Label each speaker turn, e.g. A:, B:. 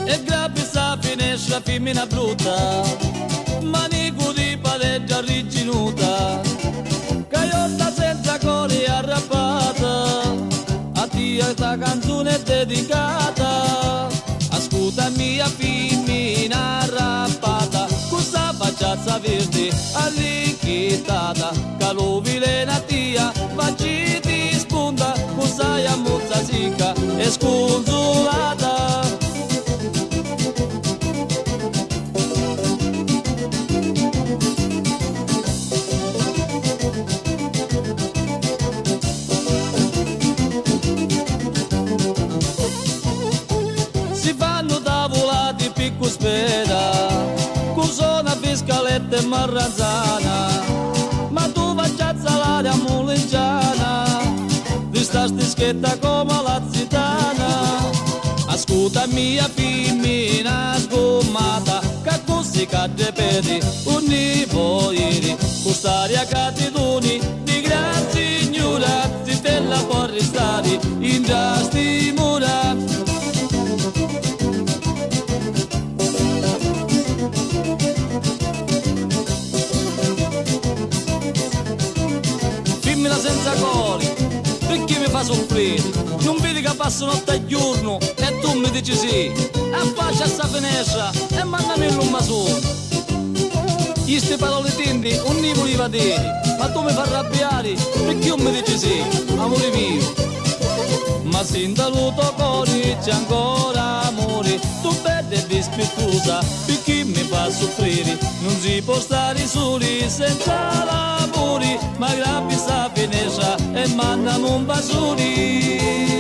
A: e grabbi sta finestra femmina brutta, manico di paleggia riginuta, caiotta senza coli arrappata, a te sta canzone è dedicata, ascolta mia femmina arrappata, questa facciazza verde all'inchittata, calovile na tia, facci di spunta, questa è mozza sicca e sconsolata. Picco spera, cusona fiscaletta e marranzana, ma tu facciazza l'aria muleggiana, di sta stischetta come la zitana, ascolta mia femmina sgommata, che così cadde pedi, un nipoiri, quest'aria catituni, di gran signora, zitella può restare, in già stimura. Senza coli, perché mi fa soffrire? Non vedi che passo notte e giorno e tu mi dici sì, affaccia sta finestra e mandami il lummasone. Queste parole tinte non ne voleva dire, ma tu mi fai arrabbiare perché io mi dici sì, amore mio. Ma senza l'uto cuore c'è ancora amore, tu bella e dispettosa perché mi fa soffrire, non si può stare soli senza l'amore, ma grappi sta finestra e mandami un basuri.